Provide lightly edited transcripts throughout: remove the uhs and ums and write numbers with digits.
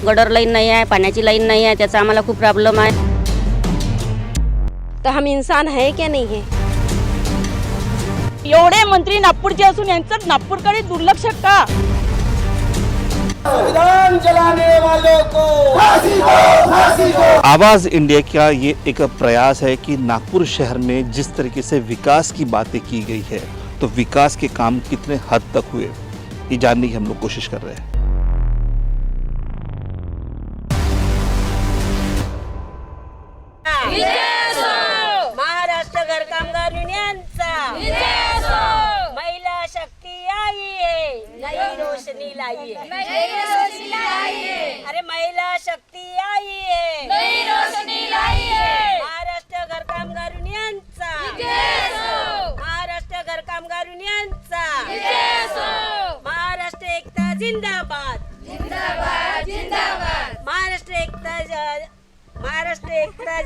Gutter line नाही आहे, पाण्याची लाईन नाही आहे, त्याचा आम्हाला खूप प्रॉब्लेम आहे. तर हम इंसान है क्या नहीं है? एवढे मंत्री नागपूरचे असून यांचं नागपूरकडे दुर्लक्ष का? संविधान जलाने वालों को फांसी दो, फांसी दो। आवाज़ इंडिया का ये एक प्रयास है कि नागपुर शहर में जिस तरीके से विकास की बातें की गई है, तो विकास के काम कितने हद तक हुए ये जानने की हम लोग कोशिश कर रहे हैं. महाराष्ट्र घर कामगार युनियनचा महिला शक्ती आई है, नई रोशनी लाई है. अरे महिला शक्ती आई है, नई रोशनी लाई है. महाराष्ट्र घर कामगार युनियनचा, महाराष्ट्र घर कामगार युनियनचा, महाराष्ट्र एकता जिंदाबाद, जिंदाबाद जिंदाबाद. महाराष्ट्र एकता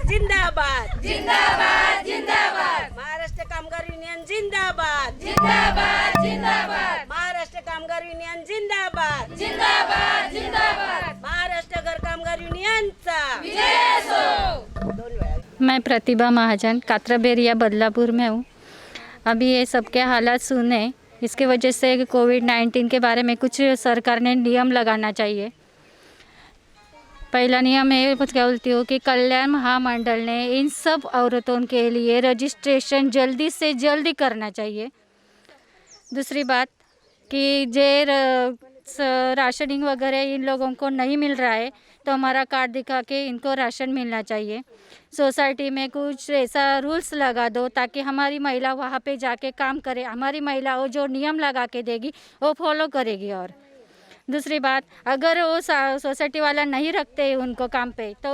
जिंदाबाद, जिंदाबाद जिंदाबाद. महाराष्ट्र कामगार युनियन जिंदाबाद, जिंदाबाद जिंदाबाद. महाराष्ट्र कामगार युनियन जिंदाबाद, जिंदाबाद जिंदाबाद. महाराष्ट्र घर कामगार युनियनचा विजय असो. मैं प्रतिभा महाजन कात्रबेरिया बदलापुर में हूँ. अभी ये सबके हालात सुने, इसके वजह से कोविड-19 के बारे में कुछ सरकार ने नियम लगाना चाहिए. पहला नियम है क्या बोलती हूँ कि कल्याण महामंडल ने इन सब औरतों के लिए रजिस्ट्रेशन जल्दी से जल्दी करना चाहिए. दूसरी बात कि राशनिंग वगैरह इन लोगों को नहीं मिल रहा है, तो हमारा कार्ड दिखा के इनको राशन मिलना चाहिए. सोसाइटी में कुछ ऐसा रूल्स लगा दो ताकि हमारी महिला वहाँ पे जाके काम करे. हमारी महिला वो जो नियम लगा के देगी वो फॉलो करेगी. और दूसरी बात, अगर वो सोसाइटी वाला नहीं रखते उनको काम पे, तो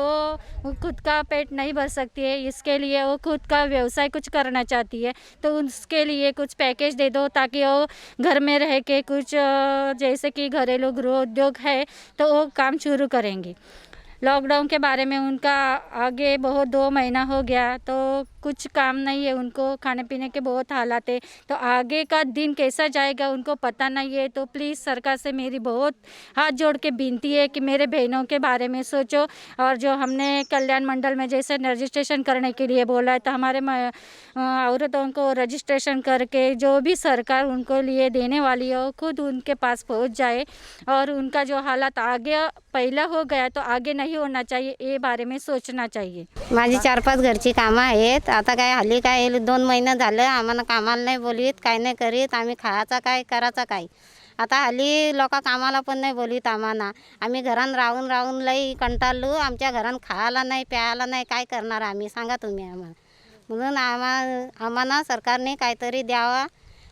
वो खुद का पेट नहीं भर सकती है. इसके लिए वो खुद का व्यवसाय कुछ करना चाहती है, तो उसके लिए कुछ पैकेज दे दो ताकि वो घर में रह के कुछ जैसे कि घरेलू गृह उद्योग है तो वो काम शुरू करेंगी. लॉकडाउन के बारे में उनका आगे बहुत 2 महीना हो गया तो कुछ काम नहीं है, उनको खाने पीने के बहुत हालात है, तो आगे का दिन कैसा जाएगा उनको पता नहीं है. तो प्लीज़ सरकार से मेरी बहुत हाथ जोड़ के विनती है कि मेरे बहनों के बारे में सोचो. और जो हमने कल्याण मंडल में जैसे रजिस्ट्रेशन करने के लिए बोला है, तो हमारे औरतों को रजिस्ट्रेशन करके जो भी सरकार उनको लिए देने वाली है वो खुद उनके पास पहुंच जाए. और उनका जो हालात आगे पहिला हो गया तो आगे नहीं होना चाहिए, ये बारे में सोचना चाहिए. माझी 4-5 घरची कामं आहेत. आता काय हल्ली काय 2 महिने झालं आम्हाला कामाला नाही बोलवीत, काय नाही करीत. आम्ही खायचा काय करायचा काय. आता हल्ली लोक कामाला पण नाही बोलवीत आम्हाला. आम्ही घरात राहून राहून लई कंटाळलो. आमच्या घरात खायला नाही प्यायला नाही, काय करणार आम्ही सांगा तुम्ही आम्हाला. म्हणून आम्हाला सरकारने काहीतरी द्यावा,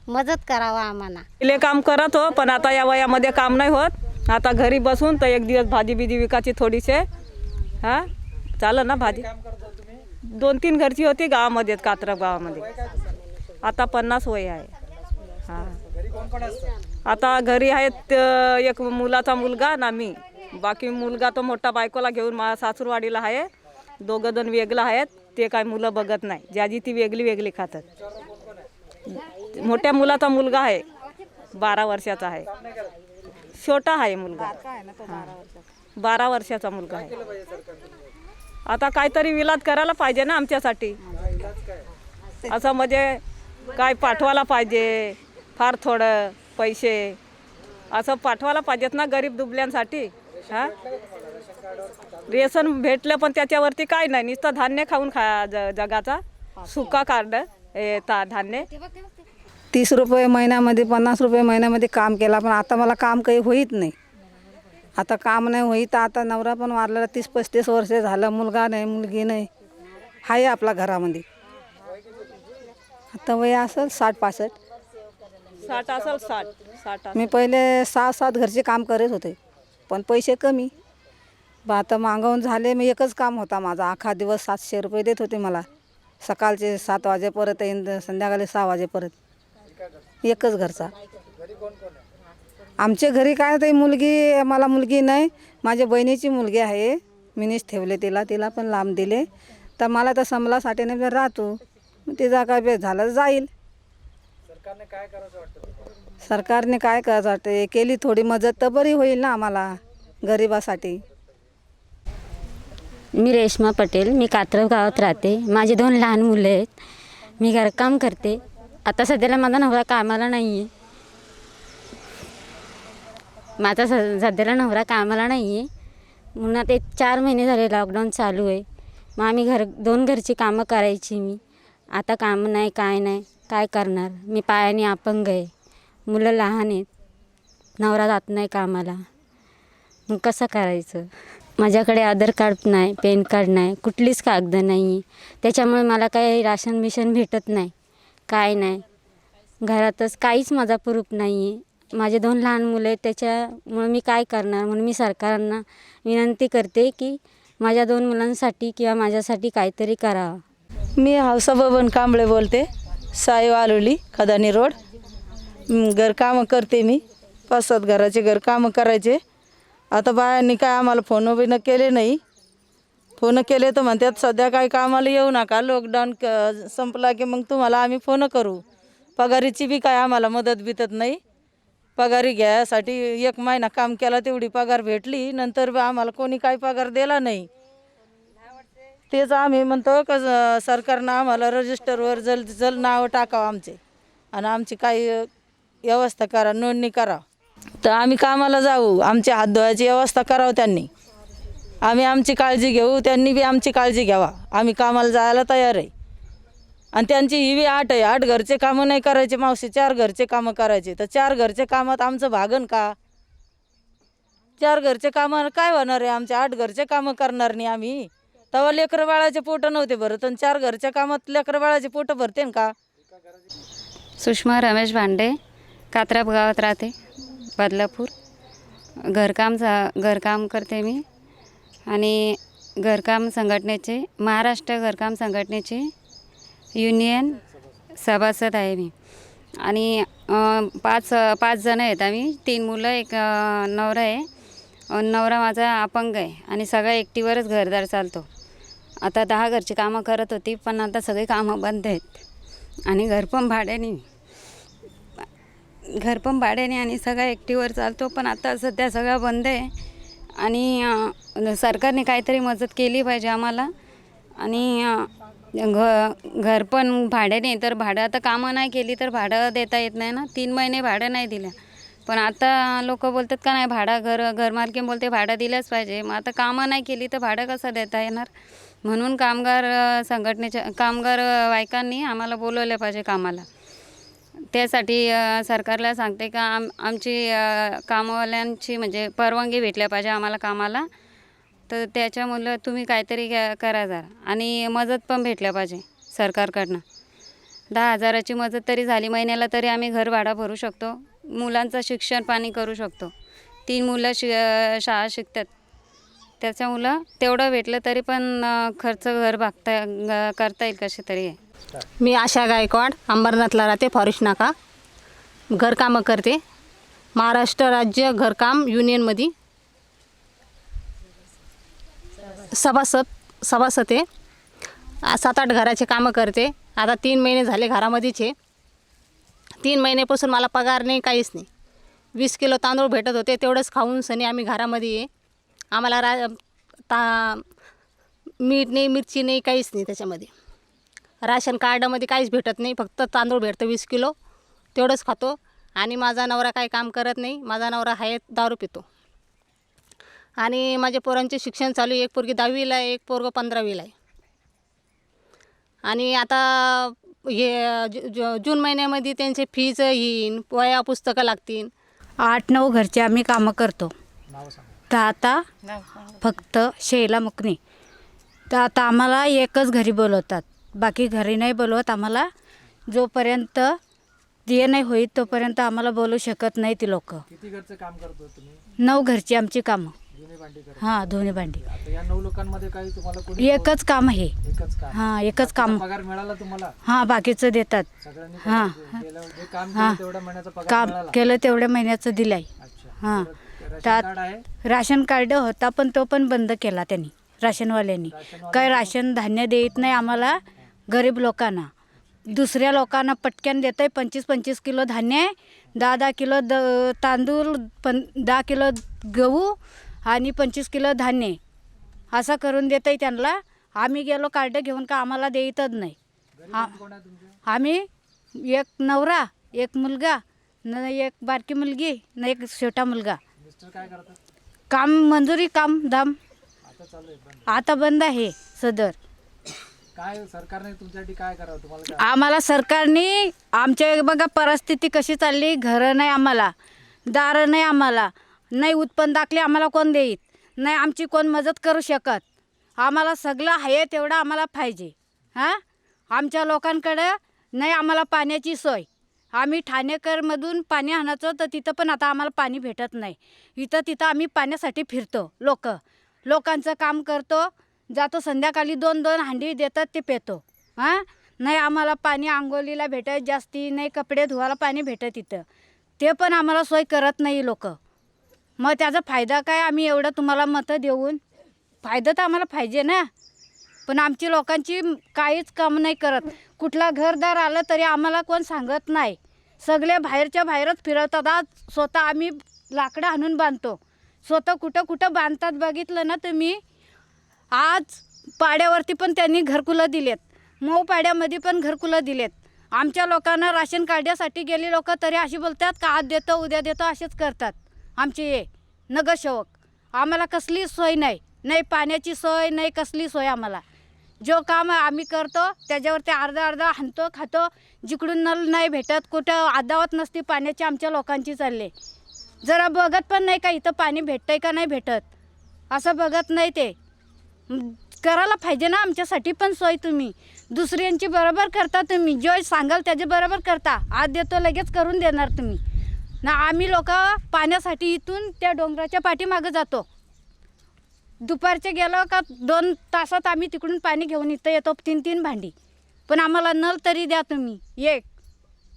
मदत करावा आम्हाला. पहिले काम करत हो, पण आता या वयामध्ये काम नाही होत. आता घरी बसून तर एक दिवस भाजी बिजी विकायची थोडीसे. हां चालेल ना भाजी. 2-3 घरची होती गावामध्ये, कात्रप गावामध्ये. आता 50 वय आहे. हां आता घरी आहेत एक मुलाचा मुलगा ना मी. बाकी मुलगा तो मोठा बायकोला घेऊन सासूरवाडीला आहे. 2 जण वेगळं आहेत, ते काय मुलं बघत नाही. ज्याची ती वेगळी वेगळी खातात. मोठ्या मुलाचा मुलगा आहे, 12 वर्षाचा आहे. छोटा आहे मुलगा, 12 वर्षाचा मुलगा आहे. आता काहीतरी विलाद करायला पाहिजे ना आमच्यासाठी. असं म्हणजे काय पाठवायला पाहिजे, फार थोडं पैसे असं पाठवायला पाहिजेत ना गरीब दुबल्यांसाठी. हां रेशन भेटलं पण त्याच्यावरती काय नाही, नुसतं धान्य खाऊन जगाचा सुका कार्ड धान्य. 30 रुपये महिन्यामध्ये 50 रुपये महिन्यामध्ये काम केला, पण आता मला काम काही होईत नाही. आता काम नाही होईत. आता नवरा पण वारलेला 30-35 वर्ष झालं. मुलगा नाही मुलगी नाही, आहे आपला घरामध्ये. आता वय असेल 60-65. 60 असेल 60. मी पहिले 6-7 घरचे काम करत होते, पण पैसे कमी. आता मागवून झाले. मी एकच काम होता माझा, अख्खा दिवस 700 रुपये देत होते मला. सकाळचे 7 वाजेपर्यंत संध्याकाळी 6 वाजेपर्यंत. एकच घरचा. आमच्या घरी काय ते मुलगी, मला मुलगी नाही, माझ्या बहिणीची मुलगी आहे. मीनीच ठेवले तिला पण लांब दिले. तर मला तर समलासाठी नाही राहतो. तिचा काय बेस झाला जाईल. सरकारने काय करायचं वाटतं, केली थोडी मदत तर बरी होईल ना आम्हाला गरिबासाठी. मी रेश्मा पटेल, मी कात्रज गावात राहते. माझे 2 लहान मुलं आहेत. मी घरकाम करते. आता सध्याला माझा नवरा कामाला नाही आहे. सध्याला नवरा कामाला नाही आहे म्हणून आता 4 महिने झाले लॉकडाऊन चालू आहे. मग आम्ही 2 घरची कामं करायची. मी आता काम नाही, काय करणार. मी पायाने अपंग आहे, मुलं लहान आहेत, नवरा जात नाही कामाला. मग कसं करायचं. माझ्याकडे आधार कार्ड नाही, पॅन कार्ड नाही, कुठलीच कागद नाही आहे. त्याच्यामुळे मला काही राशन मिशन भेटत नाही, काय नाही. घरातच काहीच माझा प्रूफ नाही आहे. माझे 2 लहान मुलं आहेत, त्याच्यामुळे मी काय करणार. म्हणून मी सरकारना विनंती करते की माझ्या 2 मुलांसाठी किंवा माझ्यासाठी काहीतरी करावं. मी हौसा बबन कांबळे बोलते, साई वालोली, खदानी रोड. घरकामं करते मी. 5-7 घराचे घरकामं करायचे. आता बायांनी काय आम्हाला फोन बिनं केले नाही. फोन केले तर म्हणतात सध्या काही कामाला येऊ नका, लॉकडाऊन संपला की मग तुम्हाला आम्ही फोन करू. पगारीची बी काय आम्हाला मदत बितत नाही. पगारी घ्यायसाठी 1 महिना काम केला तेवढी पगार भेटली, नंतर आम्हाला कोणी काही पगार दिला नाही. तेच आम्ही म्हणतो का सरकारनं आम्हाला रजिस्टरवर जल नावं टाकावं आमचे आणि आमची काही व्यवस्था करा, नोंदणी करा तर आम्ही कामाला जाऊ. आमच्या हात धुवायची व्यवस्था करावं त्यांनी. आम्ही आमची काळजी घेऊ, त्यांनी बी आमची काळजी घ्यावा. आम्ही कामाला जायला तयार आहे. आणि त्यांची ही बी 8 आहे. 8 घरचे कामं नाही करायचे मावशी, 4 घरचे कामं करायचे. तर 4 घरचे कामात आमचं भागन का. 4 घरचे कामं काय होणार आहे. आमचे 8 घरचे कामं करणार नाही आम्ही. तेव्हा लेकरं बाळाचे पोटं नव्हते भरत आणि 4 घरच्या कामात लेकरं बाळाचे पोटं भरते का. सुषमा रमेश भांडे, कात्रज गावात राहते, बदलापूर. घरकाम करते मी आणि घरकाम संघटनेचे, महाराष्ट्र घरकाम संघटनेचे युनियन सभासद आहे मी. आणि 5 जण आहेत आम्ही. 3 मुलं, 1 नवरा आहे. नवरा माझा अपंग आहे आणि सगळ्या एकटीवरच घरदार चालतो. आता 10 घरची कामं करत होती, पण आता सगळी कामं बंद आहेत. आणि घर पण भाड्याने आणि सगळ्या एकटीवर चालतो. पण आता सध्या सगळं बंद आहे. आणि सरकारने काहीतरी मदत केली पाहिजे आम्हाला. आणि घर पण भाड्याने, तर भाडं आता कामं नाही केली तर भाडं देता येत नाही ना. 3 महिने भाडं नाही दिलं. पण आता लोक बोलतात का नाही भाडं, घरमालकीण बोलते भाडं दिलंच पाहिजे. मग आता कामं नाही केली तर भाडं कसं देता येणार. म्हणून कामगार बायकांनी आम्हाला बोलवलं पाहिजे कामाला. त्यासाठी सरकारला सांगते का आमची कामवाल्यांची म्हणजे परवानगी भेटल्या पाहिजे आम्हाला कामाला. तर त्याच्यामुळं तुम्ही काहीतरी करा जरा. आणि मदत पण भेटल्या पाहिजे सरकारकडनं. 10,000ची मदत तरी झाली महिन्याला, तरी आम्ही घर भाडं भरू शकतो, मुलांचं शिक्षण पाणी करू शकतो. 3 मुलं शाळा शिकतात. त्याच्यामुळं तेवढं भेटलं तरी पण खर्च करता येईल कसे तरी आहे. मी आशा गायकवाड, अंबरनाथला राहते, फॉरेस्ट नाका. घरकामं करते, महाराष्ट्र घरकाम युनियनमध्ये सभासद आहे. 7-8 घराचे कामं करते. आता 3 महिने झाले घरामध्येच आहे. 3 महिन्यापासून मला पगार नाही, काहीच नाही. 20 किलो तांदूळ भेटत होते, तेवढंच खाऊन सनी आम्ही घरामध्ये आहे. आम्हाला मीठ नाही, मिरची नाही, काहीच नाही. त्याच्यामध्ये राशन कार्डामध्ये काहीच भेटत नाही, फक्त तांदूळ भेटतं 20 किलो, तेवढंच खातो. आणि माझा नवरा काही काम करत नाही. माझा नवरा आहे दारू पितो. आणि माझ्या पोरांचे शिक्षण चालू आहे. 1 पोरगी 10वीला आहे, 1 पोरगं 15वीला आहे. आणि आता हे जून महिन्यामध्ये त्यांचे फीज येईन, वह्या पुस्तकं लागतील. 8-9 घरचे आम्ही कामं करतो. तर आता फक्त शैला मुकणे. तर आता आम्हाला एकच घरी बोलवतात, बाकी घरी नाही बोलवत आम्हाला. जोपर्यंत ते नाही होईल तोपर्यंत आम्हाला बोलू शकत नाही ती लोक. किती घरचं काम करतो तुम्ही? 9 घरची आमची कामं. धुणे भांडी करतो. हां, धुणे भांडी. आता या 9 लोकांमध्ये काही तुम्हाला कोणी एकच काम आहे. एकच काम. हां, एकच काम. पगार मिळाला तुम्हाला? हां, बाकीचं देतात. सगळ्यांनी हां, जे काम केलं तेवढ्या महिन्याचा पगार काम मिळाला? केलं तेवढ्या महिन्याचं दिलाय. अच्छा. हां, राशन त्यात कार्ड आहे? राशन कार्ड होता, पण तो पण बंद केला त्यांनी, राशनवाल्यांनी. काय राशन धान्य देत नाही आम्हाला गरीब लोकांना. दुसऱ्या लोकांना पटक्यान देत आहे. 25-25 किलो धान्य, 10-10 किलो तांदूळ, 10 किलो गहू आणि 25 किलो धान्य असं करून देतंय त्यांना. आम्ही गेलो कार्ड घेऊन का आम्हाला देतच नाही. कोण आहे तुमचे? आम्ही एक नवरा, एक मुलगा, न एक बारकी मुलगी, न एक छोटा मुलगा. मिस्टर काय करतात? काम मंजुरी काम दाम आता चालू आहे बंद. आता बंद आहे सदर. काय सरकारने तुमच्यासाठी काय करावं? तुम्हाला काय? आम्हाला सरकारने आमच्या बघा परिस्थिती कशी चालली. घरं नाही आम्हाला, दारं नाही आम्हाला, नाही उत्पन्न दाखले आम्हाला कोण देईत नाही, आमची कोण मदत करू शकत. आम्हाला सगळं आहे तेवढं आम्हाला पाहिजे. हां, आमच्या लोकांकडं नाही आम्हाला पाण्याची सोय. आम्ही ठाणेकरमधून पाणी आणायचो तर तिथं पण आता आम्हाला पाणी भेटत नाही. इथं तिथं आम्ही पाण्यासाठी फिरतो. लोकांचं काम करतो, जातो संध्याकाळी 2-2 हांडी देतात ते पेतो. हां, नाही आम्हाला पाणी आंघोळीला भेटत जास्ती, नाही कपडे धुवायला पाणी भेटत इथं, ते पण आम्हाला सोय करत नाही लोक. मग त्याचा फायदा काय? आम्ही एवढं तुम्हाला मतं देऊन फायदा तर आम्हाला पाहिजे ना. पण आमची लोकांची काहीच काम नाही करत. कुठला घरदार आलं तरी आम्हाला कोण सांगत नाही. सगळे बाहेरच्या बाहेरच फिरवतात. आज स्वतः आम्ही लाकडं आणून बांधतो. स्वतः कुठं कुठं बांधतात बघितलं ना तुम्ही. आज पाड्यावरती पण त्यांनी घरकुलं दिलेत, मऊ पाड्यामध्ये पण घरकुलं दिलेत. आमच्या लोकांना राशन काढण्यासाठी गेले लोक तरी अशी बोलतात का आज देतो उद्या देतो असेच करतात आमचे नगरसेवक. आम्हाला कसली सोय नाही, नाही पाण्याची सोय नाही कसली सोय. आम्हाला जो काम आम्ही करतो त्याच्यावरती अर्धा हाणतो खातो. जिकडून नल नाही भेटत, कुठं अदावत नसती पाण्याची आमच्या लोकांची चालले. जरा बघत पण नाही का इथं पाणी भेटतंय का नाही भेटत, असं बघत नाही. ते करायला पाहिजे ना आमच्यासाठी पण सोय. तुम्ही दुसऱ्यांची बरोबर करता, तुम्ही जो सांगाल त्याच्या बरोबर करता. आज देतो लगेच करून देणार तुम्ही ना. आम्ही लोक पाण्यासाठी इथून त्या डोंगराच्या पाठीमागं जातो. दुपारचे गेलो का 2 तासात आम्ही तिकडून पाणी घेऊन इथं येतो 3-3 भांडी. पण आम्हाला नल तरी द्या तुम्ही एक.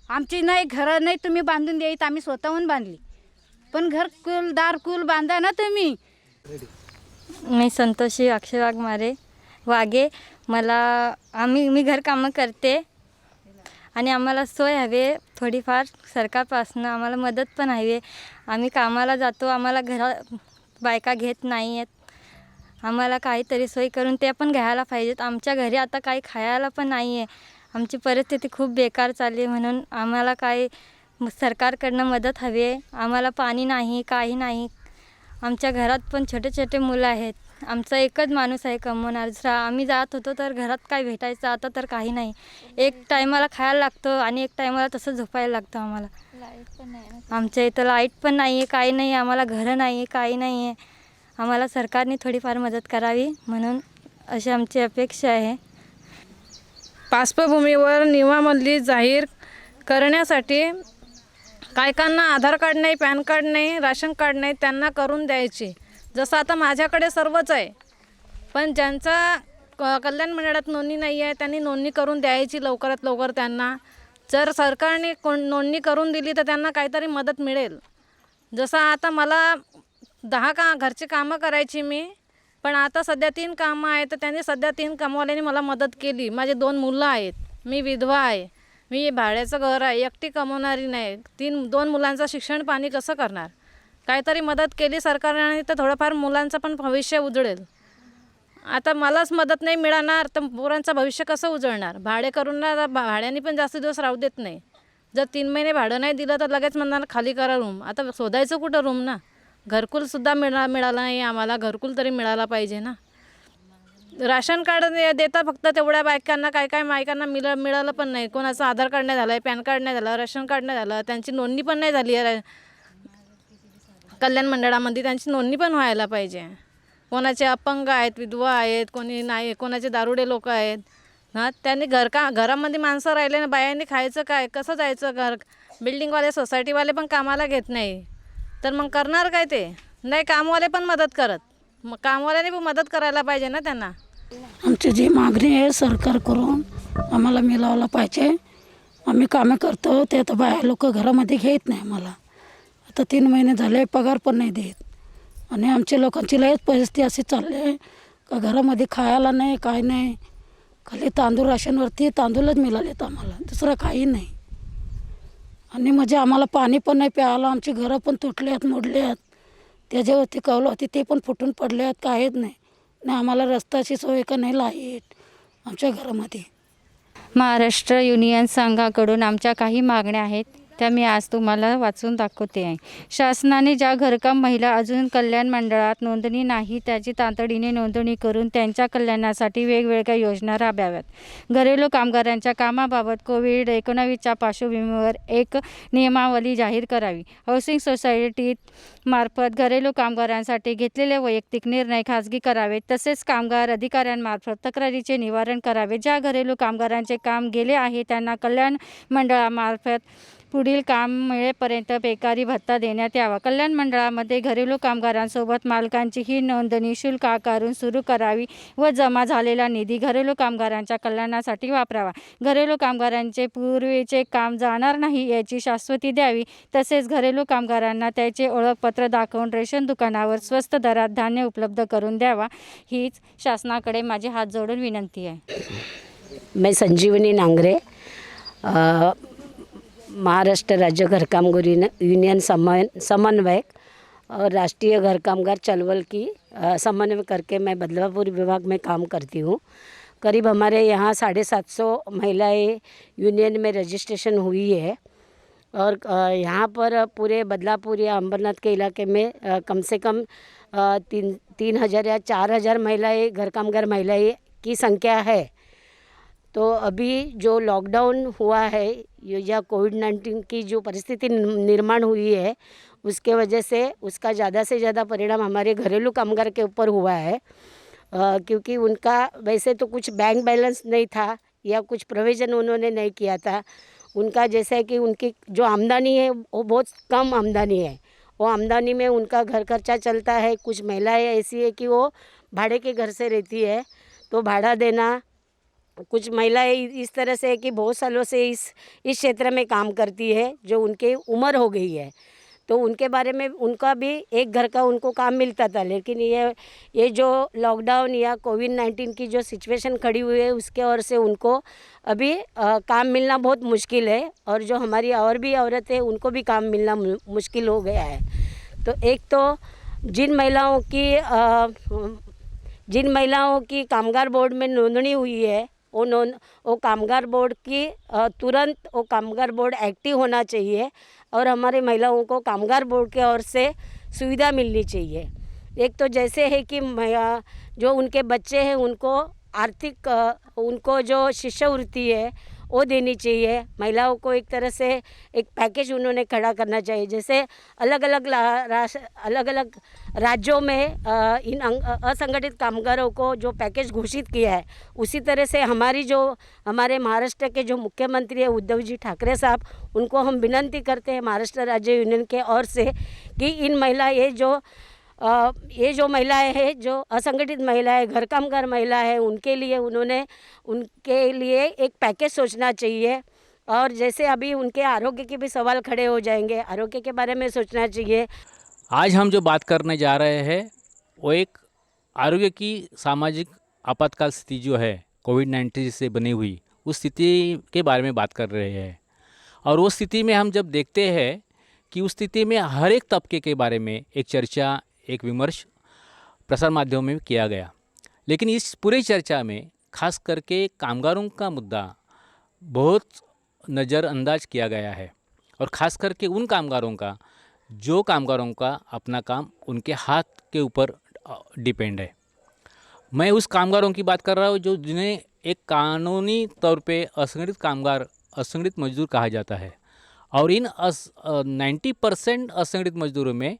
आमची नाही घरं नाही तुम्ही बांधून द्यायत, आम्ही स्वतःहून बांधली. पण घरकुल दारकुल बांधा ना तुम्ही. मी संतोषी अक्षय वाघे. मी घरकामं करते आणि आम्हाला सोय हवे थोडीफार सरकारपासून. आम्हाला मदत पण हवी. आम्ही कामाला जातो, आम्हाला बायका घेत नाही आहेत. आम्हाला काहीतरी सोय करून ते पण घ्यायला पाहिजेत. आमच्या घरी आता काही खायला पण नाही आहे. आमची परिस्थिती खूप बेकार चालली, म्हणून आम्हाला काही सरकारकडनं मदत हवी आहे. आम्हाला पाणी नाही, काही नाही. आमच्या घरात पण छोटे छोटे मुलं आहेत. आमचा एकच माणूस आहे कमवणार. आम्ही जात होतो तर घरात काय भेटायचं, आता तर काही नाही. एक टायमाला खायला लागतं आणि एक टायमाला तसं झोपायला लागतं आम्हाला. आमच्या इथं लाईट पण नाही आहे, काही नाही. आम्हाला घरं नाही आहे, काही नाही आहे. आम्हाला सरकारने थोडीफार मदत करावी म्हणून अशी आमची अपेक्षा आहे. पार्श्वभूमीवर नियमावली जाहीर करण्यासाठी कायकांना आधार कार्ड नाही, पॅन कार्ड नाही, राशन कार्ड नाही, त्यांना करून द्यायची. जसं आता माझ्याकडे सर्वच आहे, पण ज्यांचा कल्याण मंडळात नोंदणी नाही आहे त्यांनी नोंदणी करून द्यायची लवकरात लवकर त्यांना. जर सरकारने नोंदणी करून दिली तर त्यांना काहीतरी मदत मिळेल. जसं आता मला 10 घरची कामं करायची मी, पण आता सध्या 3 कामं आहेत, तर त्यांनी सध्या 3 कामवाल्यांनी मला मदत केली. माझे 2 मुलं आहेत, मी विधवा आहे, मी भाड्याचं घर आहे, एकटी कमवणारी नाही. 2 मुलांचं शिक्षण पाणी कसं करणार? काहीतरी मदत केली सरकारने तर थोडंफार मुलांचं पण भविष्य उजळेल. आता मलाच मदत नाही मिळणार तर पोरांचं भविष्य कसं उजळणार? भाड्याने पण जास्त दिवस राहू देत नाही. जर 3 महिने भाडं नाही दिलं तर लगेच म्हणणार खाली करा रूम. आता शोधायचं कुठं रूम ना? घरकुलसुद्धा मिळालं नाही आम्हाला. घरकुल तरी मिळाला पाहिजे ना. राशन कार्ड देता फक्त तेवढ्या बायकांना, काय बायकांना मिळालं पण नाही. कोणाचं आधार कार्ड नाही झालं आहे, पॅन कार्ड नाही झालं, राशन कार्ड नाही झालं, त्यांची नोंदणी पण नाही झाली आहे कल्याण मंडळामध्ये. त्यांची नोंदणी पण व्हायला पाहिजे. कोणाचे अपंग आहेत, विधवा आहेत, कोणी नाही, कोणाचे दारुडे लोक आहेत. हां, त्यांनी घरामध्ये माणसं राहिले ना, बायांनी खायचं काय, कसं जायचं? बिल्डिंगवाले सोसायटीवाले पण कामाला घेत नाही तर मग करणार काय? ते नाही कामवाले पण मदत करत. मग कामवाल्याने पण मदत करायला पाहिजे ना त्यांना. आमची जी मागणी आहे सरकार करून आम्हाला मिळावला पाहिजे. आम्ही कामं करतो ते आता बाया लोक घरामध्ये घेत नाही आम्हाला. आता 3 महिने झाले पगार पण नाही देत आणि आमच्या लोकांची लयच परिस्थिती अशी चालली आहे का घरामध्ये खायला नाही, काय नाही. खाली तांदूळ राशनवरती तांदूळच मिळालेत आम्हाला, दुसरं काही नाही. आणि म्हणजे आम्हाला पाणी पण नाही प्यायला. आमची घरं पण तुटले आहेत, मोडले आहेत. त्याच्यावरती कौलं होती ते पण फुटून पडले आहेत, काहीच नाही. नाही आम्हाला रस्त्याची सोय का नाही लाईट आमच्या घरामध्ये. महाराष्ट्र युनियन संघाकडून आमच्या काही मागण्या आहेत, त्या मी आज तुम्हाला वाचून दाखवते आहे. शासनाने ज्या घरकाम महिला अजून कल्याण मंडळात नोंदणी नाही त्याची तातडीने नोंदणी करून त्यांच्या कल्याणासाठी वेगवेगळ्या योजना राबवाव्यात. घरेलू कामगारांच्या कामाबाबत कोविड-19च्या पार्श्वभूमीवर एक नियमावली जाहीर करावी. हाऊसिंग सोसायटी मार्फत घरेलू कामगारांसाठी घेतलेले वैयक्तिक निर्णय खाजगी करावेत. तसेच कामगार अधिकाऱ्यांमार्फत तक्रारीचे निवारण करावे. ज्या घरेलू कामगारांचे काम गेले आहे त्यांना कल्याण मंडळामार्फत पुढील काम मिळेपर्यंत बेकारी भत्ता देण्यात यावा. कल्याण मंडळामध्ये घरेलू कामगारांसोबत मालकांचीही नोंदणी शुल्क आकारून सुरू करावी व जमा झालेला निधी घरेलू कामगारांच्या कल्याणासाठी वापरावा. घरेलू कामगारांचे पूर्वीचे काम जाणार नाही याची शाश्वती द्यावी. तसेच घरेलू कामगारांना त्याचे ओळखपत्र दाखवून रेशन दुकानावर स्वस्त दरात धान्य उपलब्ध करून द्यावा. हीच शासनाकडे माझी हात जोडून विनंती आहे. मैं संजीवनी नांगरे, महाराष्ट्र राज्य घर कामगार यूनियन समन्वयक और राष्ट्रीय घर कामगार चळवळ की समन्वय करके मैं बदलापुर विभाग में काम करती हूँ. करीब हमारे यहाँ 750 महिलाएं यूनियन में रजिस्ट्रेशन हुई है और यहाँ पर पूरे बदलापुर या अंबरनाथ के इलाके में कम से कम 3,000 या 4,000 महिलाएं घर कामगार महिलाएं की संख्या है. तो अभी जो लॉकडाउन हुआ है या कोविड-19 की जो परिस्थिति निर्माण हुई है उसके वजह से उसका ज़्यादा से ज़्यादा परिणाम हमारे घरेलू कामगार के ऊपर हुआ है. क्योंकि उनका वैसे तो कुछ बैंक बैलेंस नहीं था या कुछ प्रोविज़न उन्होंने नहीं किया था. उनका जैसा है कि उनकी जो आमदनी है वो बहुत कम आमदनी है. वो आमदनी में उनका घर खर्चा चलता है. कुछ महिलाएं ऐसी है कि वो भाड़े के घर से रहती है तो भाड़ा देना. कुछ महिलाएं इस तरह से है कि बहुत सालों से इस क्षेत्र में काम करती है जो उनकी उम्र हो गई है. तो उनके बारे में उनका भी एक घर का उनको काम मिलता था. लेकिन ये जो लॉकडाउन या कोविड-19 की जो सिचुएशन खड़ी हुई है उसके ओर से उनको अभी काम मिलना बहुत मुश्किल है. और जो हमारी और भी औरतें उनको भी काम मिलना मुश्किल हो गया है. तो एक तो जिन महिलाओं की कामगार बोर्ड में नोंदणी हुई है वो कामगार बोर्ड की तुरंत वो कामगार बोर्ड एक्टिव होना चाहिए और हमारे महिलाओं को कामगार बोर्ड के ओर से सुविधा मिलनी चाहिए. एक तो जैसे है कि जो उनके बच्चे हैं उनको आर्थिक उनको जो शिष्यवृत्ति है वो देनी चाहिए. महिलाओं को एक तरह से एक पैकेज उन्होंने खड़ा करना चाहिए. जैसे अलग अलग राज्यों में इन असंगठित कामगारों को जो पैकेज घोषित किया है उसी तरह से हमारे महाराष्ट्र के जो मुख्यमंत्री है उद्धव जी ठाकरे साहब उनको हम विनंती करते हैं महाराष्ट्र राज्य यूनियन के ओर से कि इन ये जो महिलाएं हैं जो असंगठित महिलाएं घर कामगार महिला है उनके लिए एक पैकेज सोचना चाहिए. और जैसे अभी उनके आरोग्य के भी सवाल खड़े हो जाएंगे, आरोग्य के बारे में सोचना चाहिए. आज हम जो बात करने जा रहे हैं वो एक आरोग्य की सामाजिक आपातकाल स्थिति जो है कोविड-19 से बनी हुई उस स्थिति के बारे में बात कर रहे हैं. और उस स्थिति में हम जब देखते हैं कि उस स्थिति में हर एक तबके के बारे में एक चर्चा एक विमर्श प्रसार माध्यमों में किया गया. लेकिन इस पूरी चर्चा में खास करके कामगारों का मुद्दा बहुत नज़रअंदाज किया गया है. और ख़ास करके उन कामगारों का अपना काम उनके हाथ के ऊपर डिपेंड है. मैं उस कामगारों की बात कर रहा हूँ जिन्हें एक कानूनी तौर पे असंगठित मजदूर कहा जाता है. और इन 90% असंगठित मजदूरों में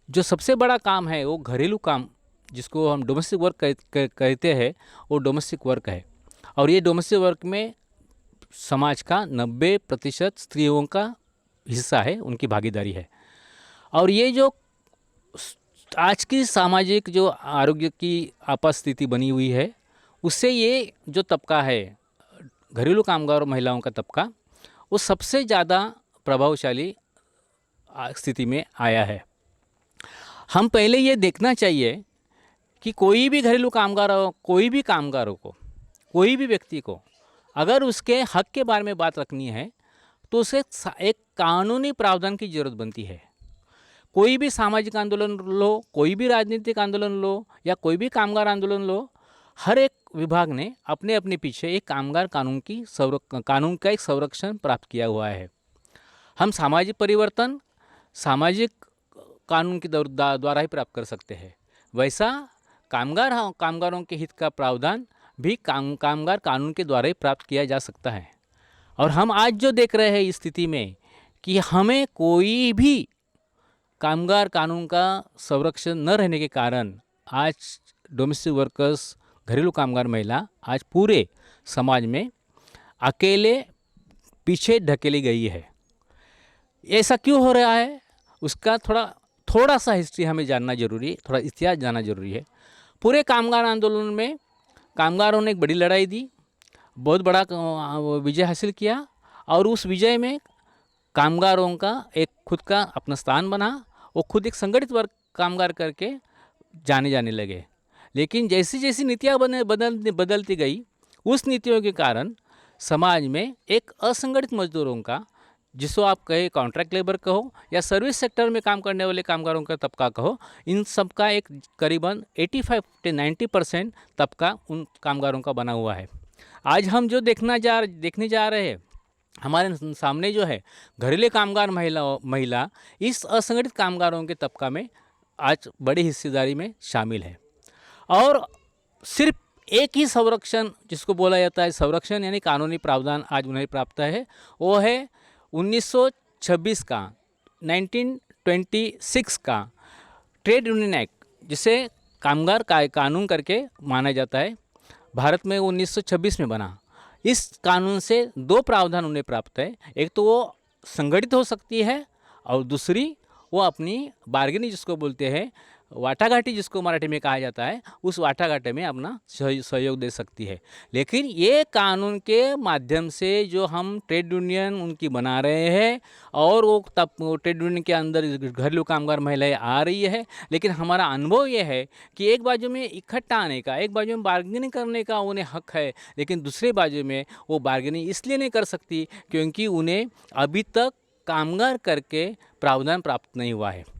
जो सबसे बड़ा काम है वो घरेलू काम जिसको हम डोमेस्टिक वर्क कहते हैं वो डोमेस्टिक वर्क है. और ये डोमेस्टिक वर्क में समाज का 90% स्त्रियों का हिस्सा है, उनकी भागीदारी है. और ये जो आज की सामाजिक जो आरोग्य की आपात स्थिति बनी हुई है उससे ये जो तबका है घरेलू कामगार महिलाओं का तबका वो सबसे ज़्यादा प्रभावशाली स्थिति में आया है. हम पहले ये देखना चाहिए कि कोई भी घरेलू कामगार हो, कोई भी व्यक्ति को अगर उसके हक के बारे में बात रखनी है तो उसे एक कानूनी प्रावधान की ज़रूरत बनती है. कोई भी सामाजिक आंदोलन लो, कोई भी राजनीतिक आंदोलन लो या कोई भी कामगार आंदोलन लो, हर एक विभाग ने अपने अपने पीछे एक कामगार कानून का एक संरक्षण प्राप्त किया हुआ है। हम सामाजिक परिवर्तन सामाजिक कानून के द्वारा ही प्राप्त कर सकते हैं। वैसा कामगारों के हित का प्रावधान भी कामगार कानून के द्वारा ही प्राप्त किया जा सकता है। और हम आज जो देख रहे हैं इस स्थिति में कि हमें कोई भी कामगार कानून का संरक्षण न रहने के कारण आज डोमेस्टिक वर्कर्स, घरेलू कामगार महिला आज पूरे समाज में अकेले पीछे ढकेली गई है। ऐसा क्यों हो रहा है, उसका थोड़ा सा हिस्ट्री हमें जानना जरूरी है, थोड़ा इतिहास जानना जरूरी है। पूरे कामगार आंदोलन में कामगारों ने एक बड़ी लड़ाई दी, बहुत बड़ा विजय हासिल किया और उस विजय में कामगारों का एक खुद का अपना स्थान बना। वो खुद एक संगठित वर्ग कामगार करके जाने लगे। लेकिन जैसी जैसी नीतियाँ बदलती गई, उस नीतियों के कारण समाज में एक असंगठित मजदूरों का, जिसको आप कहे कॉन्ट्रैक्ट लेबर कहो या सर्विस सेक्टर में काम करने वाले कामगारों का तबका कहो, इन सब का एक करीबन 85 से 90% तबका उन कामगारों का बना हुआ है। आज हम जो देखने जा रहे हैं, हमारे सामने जो है घरेलू कामगार महिला इस असंगठित कामगारों के तबका में आज बड़ी हिस्सेदारी में शामिल है। और सिर्फ एक ही संरक्षण जिसको बोला जाता है संरक्षण यानी कानूनी प्रावधान आज उन्हें प्राप्त है, वो है 1926 का 1926 का ट्रेड यूनियन एक्ट, जिसे कामगार कानून करके माना जाता है। भारत में 1926 में बना। इस कानून से दो प्रावधान उन्हें प्राप्त है। एक तो वो संगठित हो सकती है और दूसरी वो अपनी बार्गेनिंग जिसको बोलते हैं, वाटाघाटी जिसको मराठी में कहा जाता है, उस वाटाघाटी में अपना सहयोग दे सकती है। लेकिन ये कानून के माध्यम से जो हम ट्रेड यूनियन उनकी बना रहे हैं और वो तब ट्रेड यूनियन के अंदर घरेलू कामगार महिलाएं आ रही है, लेकिन हमारा अनुभव ये है कि एक बाजू में इकट्ठा आने का, एक बाजू में बार्गेनिंग करने का उन्हें हक है, लेकिन दूसरे बाजू में वो बार्गेनिंग इसलिए नहीं कर सकती क्योंकि उन्हें अभी तक कामगार करके प्रावधान प्राप्त नहीं हुआ है।